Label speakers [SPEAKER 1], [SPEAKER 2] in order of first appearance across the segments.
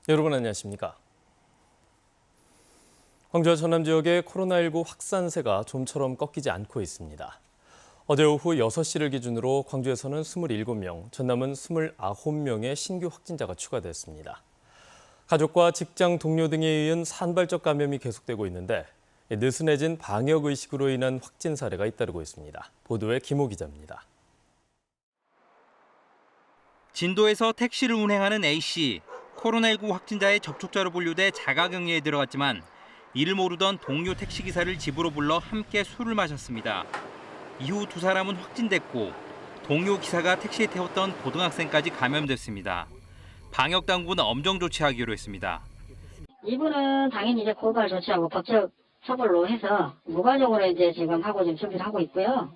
[SPEAKER 1] 여러분 안녕하십니까? 광주와 전남 지역의 코로나19 확산세가 좀처럼 꺾이지 않고 있습니다. 어제 오후 6시를 기준으로 광주에서는 27명, 전남은 29명의 신규 확진자가 추가됐습니다. 가족과 직장 동료 등에 의한 산발적 감염이 계속되고 있는데 느슨해진 방역의식으로 인한 확진 사례가 잇따르고 있습니다. 보도에 김호 기자입니다.
[SPEAKER 2] 진도에서 택시를 운행하는 A씨. 코로나19 확진자의 접촉자로 분류돼 자가격리에 들어갔지만 이를 모르던 동료 택시기사를 집으로 불러 함께 술을 마셨습니다. 이후 두 사람은 확진됐고 동료 기사가 택시에 태웠던 고등학생까지 감염됐습니다. 방역당국은 엄정 조치하기로 했습니다.
[SPEAKER 3] 이분은 당연히 이제 고발 조치하고 법적 처벌로 해서 무과정으로 이제 지금 준비를 하고 있고요.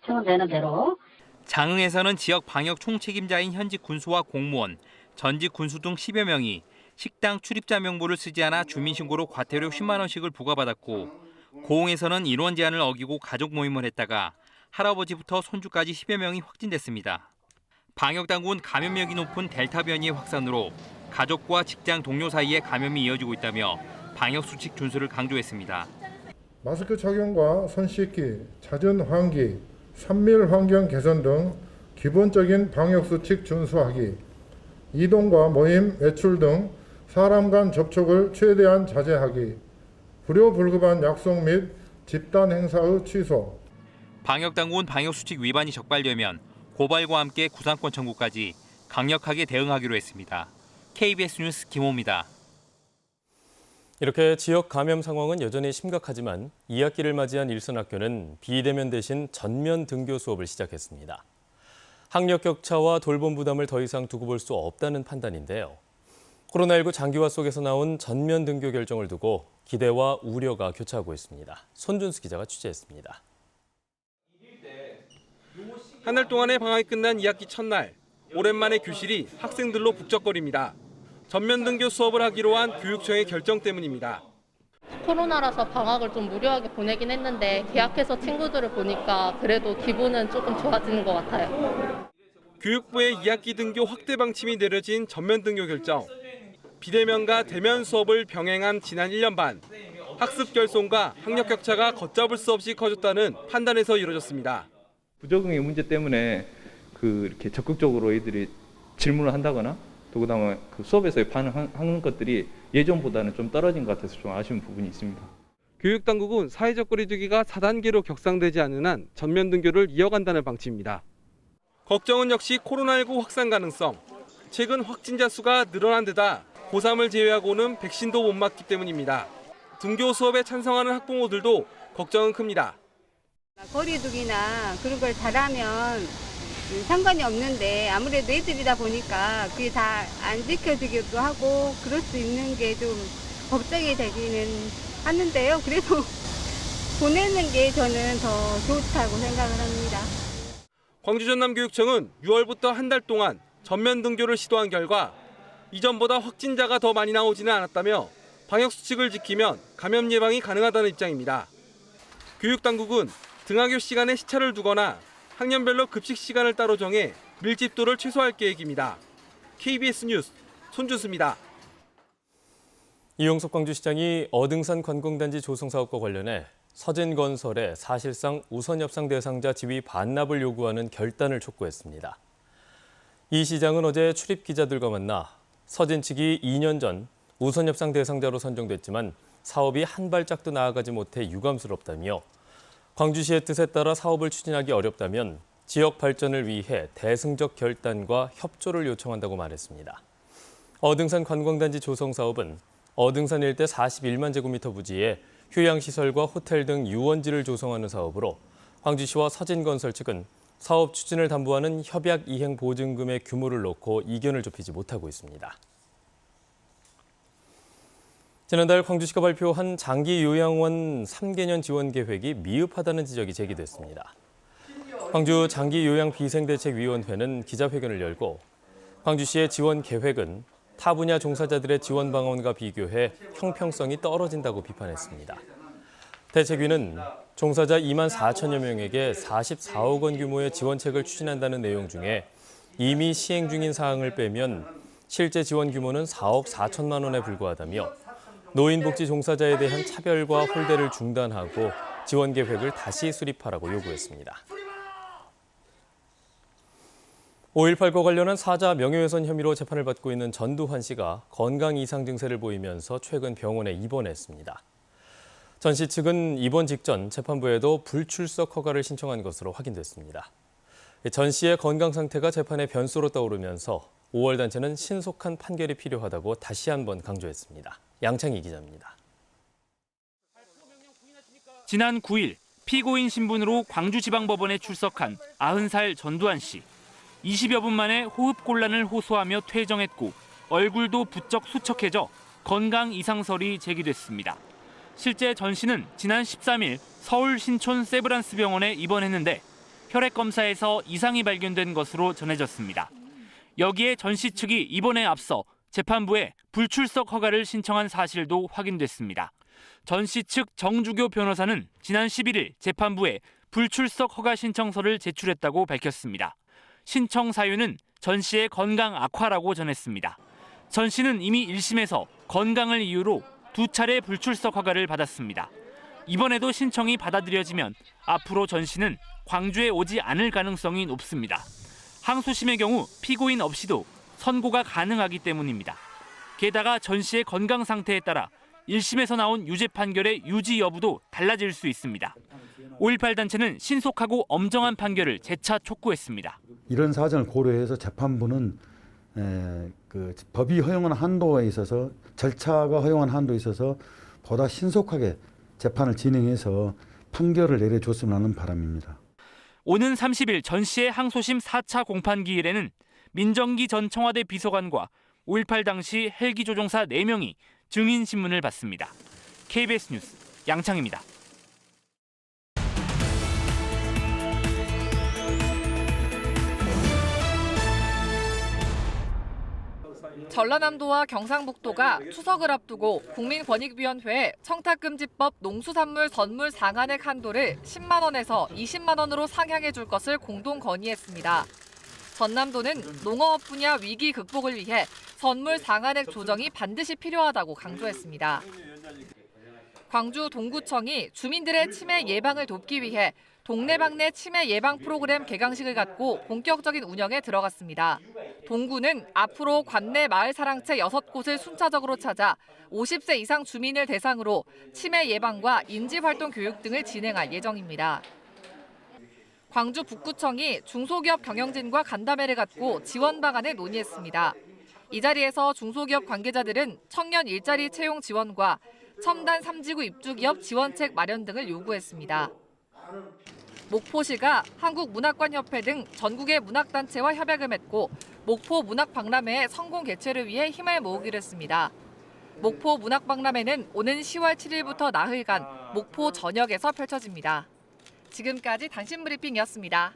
[SPEAKER 3] 처분되는 대로.
[SPEAKER 2] 장흥에서는 지역 방역 총책임자인 현직 군수와 공무원, 전직 군수 등 10여 명이 식당 출입자 명부를 쓰지 않아 주민신고로 과태료 10만 원씩을 부과받았고, 고흥에서는 인원 제한을 어기고 가족 모임을 했다가 할아버지부터 손주까지 10여 명이 확진됐습니다. 방역당국은 감염력이 높은 델타 변이의 확산으로 가족과 직장 동료 사이에 감염이 이어지고 있다며 방역수칙 준수를 강조했습니다.
[SPEAKER 4] 마스크 착용과 손 씻기, 잦은 환기, 산밀 환경 개선 등 기본적인 방역수칙 준수하기, 이동과 모임, 외출 등 사람 간 접촉을 최대한 자제하기, 불효불급한 약속 및 집단 행사의 취소.
[SPEAKER 2] 방역당국은 방역수칙 위반이 적발되면 고발과 함께 구상권 청구까지 강력하게 대응하기로 했습니다. KBS 뉴스 김호입니다.
[SPEAKER 1] 이렇게 지역 감염 상황은 여전히 심각하지만 2학기를 맞이한 일선학교는 비대면 대신 전면 등교 수업을 시작했습니다. 학력 격차와 돌봄 부담을 더 이상 두고 볼 수 없다는 판단인데요. 코로나19 장기화 속에서 나온 전면 등교 결정을 두고 기대와 우려가 교차하고 있습니다. 손준수 기자가 취재했습니다.
[SPEAKER 5] 한 달 동안의 방학이 끝난 2학기 첫날, 오랜만에 교실이 학생들로 북적거립니다. 전면 등교 수업을 하기로 한 교육청의 결정 때문입니다.
[SPEAKER 6] 코로나라서 방학을 좀 무료하게 보내긴 했는데 계약해서 친구들을 보니까 그래도 기분은 조금 좋아지는 것 같아요.
[SPEAKER 5] 교육부의 2학기 등교 확대 방침이 내려진 전면 등교 결정. 비대면과 대면 수업을 병행한 지난 1년 반. 학습 결손과 학력 격차가 걷잡을 수 없이 커졌다는 판단에서 이루어졌습니다.
[SPEAKER 7] 부적응의 문제 때문에 이렇게 적극적으로 애들이 질문을 한다거나 또 그다음에 수업에서의 반응하는 것들이 예전보다는 좀 떨어진 것 같아서 좀 아쉬운 부분이 있습니다.
[SPEAKER 5] 교육당국은 사회적 거리두기가 4단계로 격상되지 않는 한 전면 등교를 이어간다는 방침입니다. 걱정은 역시 코로나19 확산 가능성. 최근 확진자 수가 늘어난 데다 고3을 제외하고는 백신도 못 맞기 때문입니다. 등교 수업에 찬성하는 학부모들도 걱정은 큽니다.
[SPEAKER 8] 거리두기나 그런 걸 잘하면 상관이 없는데 아무래도 애들이다 보니까 그게 다 안 지켜지기도 하고 그럴 수 있는 게 좀 걱정이 되기는 하는데요. 그래도 보내는 게 저는 더 좋다고 생각을 합니다.
[SPEAKER 5] 광주 전남교육청은 6월부터 한 달 동안 전면 등교를 시도한 결과 이전보다 확진자가 더 많이 나오지는 않았다며 방역수칙을 지키면 감염 예방이 가능하다는 입장입니다. 교육당국은 등하교 시간에 시차를 두거나 학년별로 급식 시간을 따로 정해 밀집도를 최소화할 계획입니다. KBS 뉴스 손준수입니다.
[SPEAKER 1] 이용석 광주시장이 어등산 관광단지 조성 사업과 관련해 서진건설에 사실상 우선협상 대상자 지위 반납을 요구하는 결단을 촉구했습니다. 이 시장은 어제 출입 기자들과 만나 서진 측이 2년 전 우선협상 대상자로 선정됐지만 사업이 한 발짝도 나아가지 못해 유감스럽다며 광주시의 뜻에 따라 사업을 추진하기 어렵다면 지역 발전을 위해 대승적 결단과 협조를 요청한다고 말했습니다. 어등산 관광단지 조성 사업은 어등산 일대 41만 제곱미터 부지에 휴양시설과 호텔 등 유원지를 조성하는 사업으로 광주시와 서진건설 측은 사업 추진을 담보하는 협약 이행 보증금의 규모를 놓고 이견을 좁히지 못하고 있습니다. 지난달 광주시가 발표한 장기 요양원 3개년 지원 계획이 미흡하다는 지적이 제기됐습니다. 광주 장기요양비생대책위원회는 기자회견을 열고 광주시의 지원 계획은 타 분야 종사자들의 지원 방안과 비교해 형평성이 떨어진다고 비판했습니다. 대책위는 종사자 2만 4천여 명에게 44억 원 규모의 지원책을 추진한다는 내용 중에 이미 시행 중인 사항을 빼면 실제 지원 규모는 4억 4천만 원에 불과하다며 노인복지 종사자에 대한 차별과 홀대를 중단하고 지원 계획을 다시 수립하라고 요구했습니다. 5.18과 관련한 사자 명예훼손 혐의로 재판을 받고 있는 전두환 씨가 건강 이상 증세를 보이면서 최근 병원에 입원했습니다. 전 씨 측은 입원 직전 재판부에도 불출석 허가를 신청한 것으로 확인됐습니다. 전 씨의 건강 상태가 재판의 변수로 떠오르면서 5월 단체는 신속한 판결이 필요하다고 다시 한번 강조했습니다. 양창희 기자입니다.
[SPEAKER 9] 지난 9일 피고인 신분으로 광주지방법원에 출석한 90살 전두환 씨. 20여 분 만에 호흡곤란을 호소하며 퇴정했고 얼굴도 부쩍 수척해져 건강 이상설이 제기됐습니다. 실제 전 씨는 지난 13일 서울 신촌 세브란스 병원에 입원했는데 혈액 검사에서 이상이 발견된 것으로 전해졌습니다. 여기에 전 씨 측이 입원에 앞서 재판부에 불출석 허가를 신청한 사실도 확인됐습니다. 전 씨 측 정주교 변호사는 지난 11일 재판부에 불출석 허가 신청서를 제출했다고 밝혔습니다. 신청 사유는 전 씨의 건강 악화라고 전했습니다. 전 씨는 이미 1심에서 건강을 이유로 2차례 불출석 허가를 받았습니다. 이번에도 신청이 받아들여지면 앞으로 전 씨는 광주에 오지 않을 가능성이 높습니다. 항소심의 경우 피고인 없이도 선고가 가능하기 때문입니다. 게다가 전 씨의 건강 상태에 따라 1심에서 나온 유죄 판결의 유지 여부도 달라질 수 있습니다. 5.18 단체는 신속하고 엄정한 판결을 재차 촉구했습니다.
[SPEAKER 10] 이런 사정을 고려해서 재판부는 법이 허용한 한도에 있어서 절차가 허용한 한도에 있어서 보다 신속하게 재판을 진행해서 판결을 내려줬으면 하는 바람입니다.
[SPEAKER 9] 오는 30일 전 씨의 항소심 4차 공판기일에는 민정기 전 청와대 비서관과 5.18 당시 헬기 조종사 4명이 증인 신문을 받습니다. KBS 뉴스 양창희입니다.
[SPEAKER 11] 전라남도와 경상북도가 추석을 앞두고 국민권익위원회에 청탁금지법 농수산물 선물 상한액 한도를 10만 원에서 20만 원으로 상향해 줄 것을 공동 건의했습니다. 전남도는 농어업 분야 위기 극복을 위해 선물 상한액 조정이 반드시 필요하다고 강조했습니다. 광주 동구청이 주민들의 치매 예방을 돕기 위해 동네방네 치매 예방 프로그램 개강식을 갖고 본격적인 운영에 들어갔습니다. 동구는 앞으로 관내 마을 사랑채 6곳을 순차적으로 찾아 50세 이상 주민을 대상으로 치매 예방과 인지활동 교육 등을 진행할 예정입니다. 광주 북구청이 중소기업 경영진과 간담회를 갖고 지원 방안을 논의했습니다. 이 자리에서 중소기업 관계자들은 청년 일자리 채용 지원과 첨단 3지구 입주기업 지원책 마련 등을 요구했습니다. 목포시가 한국문학관협회 등 전국의 문학단체와 협약을 맺고 목포 문학박람회의 성공 개최를 위해 힘을 모으기로 했습니다. 목포 문학박람회는 오는 10월 7일부터 나흘간 목포 전역에서 펼쳐집니다. 지금까지 단신브리핑이었습니다.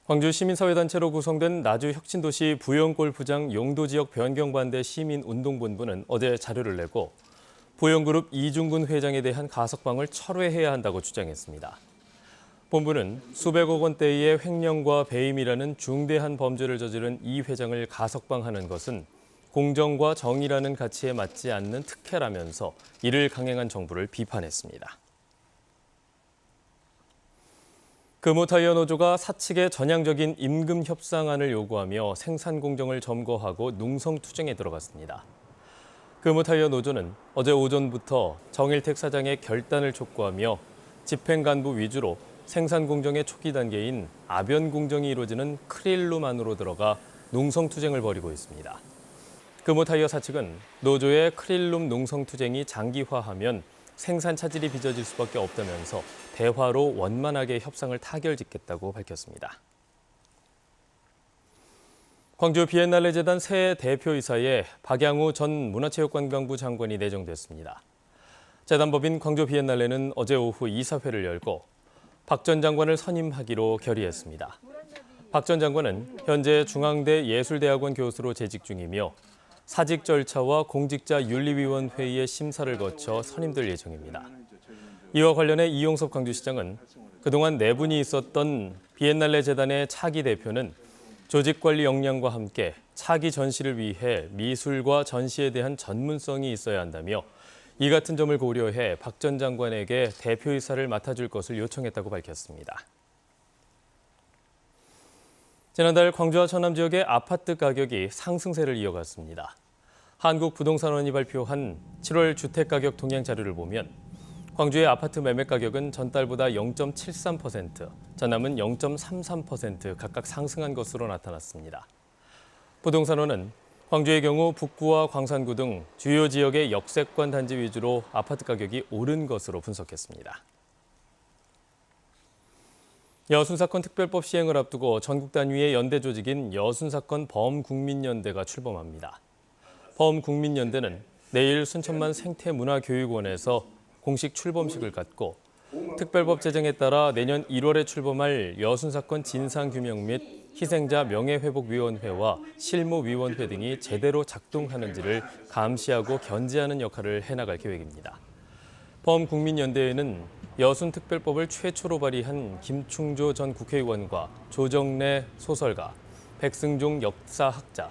[SPEAKER 1] 광주 시민사회단체로 구성된 나주혁신도시 부영골프장 용도지역 변경반대 시민운동본부는 어제 자료를 내고 부영그룹 이중근 회장에 대한 가석방을 철회해야 한다고 주장했습니다. 본부는 수백억 원대의 횡령과 배임이라는 중대한 범죄를 저지른 이 회장을 가석방하는 것은 공정과 정의라는 가치에 맞지 않는 특혜라면서 이를 강행한 정부를 비판했습니다. 금호타이어 노조가 사측의 전향적인 임금 협상안을 요구하며 생산 공정을 점거하고 농성투쟁에 들어갔습니다. 금호타이어 노조는 어제 오전부터 정일택 사장의 결단을 촉구하며 집행간부 위주로 생산 공정의 초기 단계인 아변 공정이 이루어지는 크릴룸 안으로 들어가 농성투쟁을 벌이고 있습니다. 금호타이어 사측은 노조의 크릴룸 농성투쟁이 장기화하면 생산 차질이 빚어질 수밖에 없다면서 대화로 원만하게 협상을 타결짓겠다고 밝혔습니다. 광주 비엔날레 재단 새 대표이사에 박양우 전 문화체육관광부 장관이 내정됐습니다. 재단법인 광주 비엔날레는 어제 오후 이사회를 열고 박 전 장관을 선임하기로 결의했습니다. 박 전 장관은 현재 중앙대 예술대학원 교수로 재직 중이며 사직 절차와 공직자윤리위원회의 심사를 거쳐 선임될 예정입니다. 이와 관련해 이용섭 광주시장은 그동안 내분이 있었던 비엔날레 재단의 차기 대표는 조직관리 역량과 함께 차기 전시를 위해 미술과 전시에 대한 전문성이 있어야 한다며 이 같은 점을 고려해 박 전 장관에게 대표이사를 맡아줄 것을 요청했다고 밝혔습니다. 지난달 광주와 전남 지역의 아파트 가격이 상승세를 이어갔습니다. 한국부동산원이 발표한 7월 주택가격 동향 자료를 보면 광주의 아파트 매매 가격은 전달보다 0.73%, 전남은 0.33% 각각 상승한 것으로 나타났습니다. 부동산원은 광주의 경우 북구와 광산구 등 주요 지역의 역세권 단지 위주로 아파트 가격이 오른 것으로 분석했습니다. 여순사건 특별법 시행을 앞두고 전국 단위의 연대 조직인 여순사건 범국민연대가 출범합니다. 범국민연대는 내일 순천만 생태문화교육원에서 공식 출범식을 갖고 특별법 제정에 따라 내년 1월에 출범할 여순사건 진상규명 및 희생자 명예회복위원회와 실무위원회 등이 제대로 작동하는지를 감시하고 견제하는 역할을 해나갈 계획입니다. 범국민연대에는 여순특별법을 최초로 발의한 김충조 전 국회의원과 조정래 소설가, 백승종 역사학자,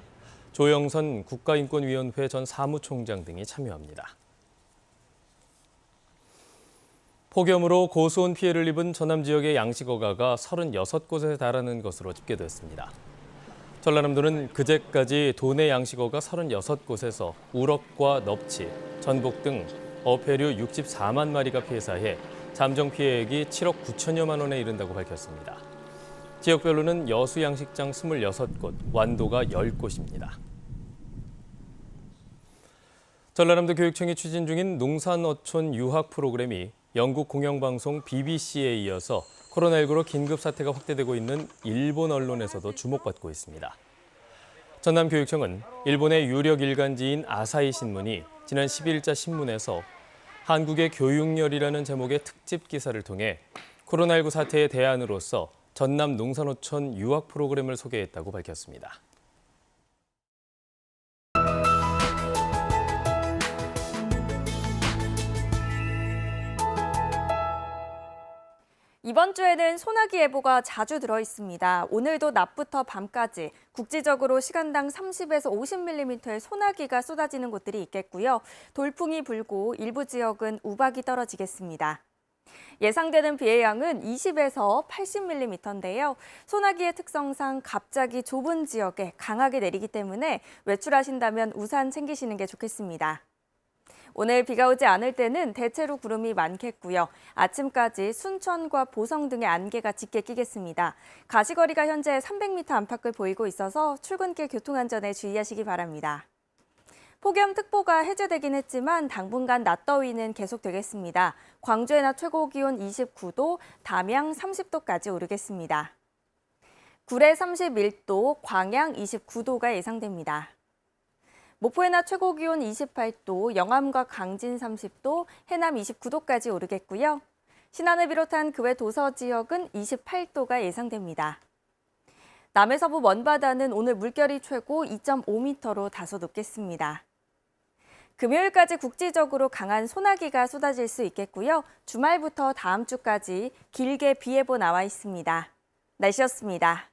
[SPEAKER 1] 조영선 국가인권위원회 전 사무총장 등이 참여합니다. 폭염으로 고수온 피해를 입은 전남 지역의 양식어가가 36곳에 달하는 것으로 집계됐습니다. 전라남도는 그제까지 도내 양식어가 36곳에서 우럭과 넙치, 전복 등 어패류 64만 마리가 폐사해 잠정 피해액이 7억 9천여만 원에 이른다고 밝혔습니다. 지역별로는 여수 양식장 26곳, 완도가 10곳입니다. 전라남도 교육청이 추진 중인 농산어촌 유학 프로그램이 영국 공영방송 BBC에 이어서 코로나19로 긴급 사태가 확대되고 있는 일본 언론에서도 주목받고 있습니다. 전남교육청은 일본의 유력 일간지인 아사히 신문이 지난 10일자 신문에서 한국의 교육열이라는 제목의 특집 기사를 통해 코로나19 사태에 대안으로서 전남 농산어촌 유학 프로그램을 소개했다고 밝혔습니다.
[SPEAKER 12] 이번 주에는 소나기 예보가 자주 들어 있습니다. 오늘도 낮부터 밤까지 국지적으로 시간당 30에서 50mm의 소나기가 쏟아지는 곳들이 있겠고요. 돌풍이 불고 일부 지역은 우박이 떨어지겠습니다. 예상되는 비의 양은 20에서 80mm인데요. 소나기의 특성상 갑자기 좁은 지역에 강하게 내리기 때문에 외출하신다면 우산 챙기시는 게 좋겠습니다. 오늘 비가 오지 않을 때는 대체로 구름이 많겠고요. 아침까지 순천과 보성 등의 안개가 짙게 끼겠습니다. 가시거리가 현재 300m 안팎을 보이고 있어서 출근길 교통안전에 주의하시기 바랍니다. 폭염특보가 해제되긴 했지만 당분간 낮더위는 계속되겠습니다. 광주의 낮 최고기온 29도, 담양 30도까지 오르겠습니다. 구례 31도, 광양 29도가 예상됩니다. 목포의 낮 최고기온 28도, 영암과 강진 30도, 해남 29도까지 오르겠고요. 신안을 비롯한 그 외 도서 지역은 28도가 예상됩니다. 남해 서부 먼바다는 오늘 물결이 최고 2.5m로 다소 높겠습니다. 금요일까지 국지적으로 강한 소나기가 쏟아질 수 있겠고요. 주말부터 다음 주까지 길게 비 예보 나와 있습니다. 날씨였습니다.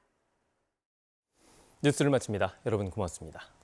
[SPEAKER 1] 뉴스를 마칩니다. 여러분 고맙습니다.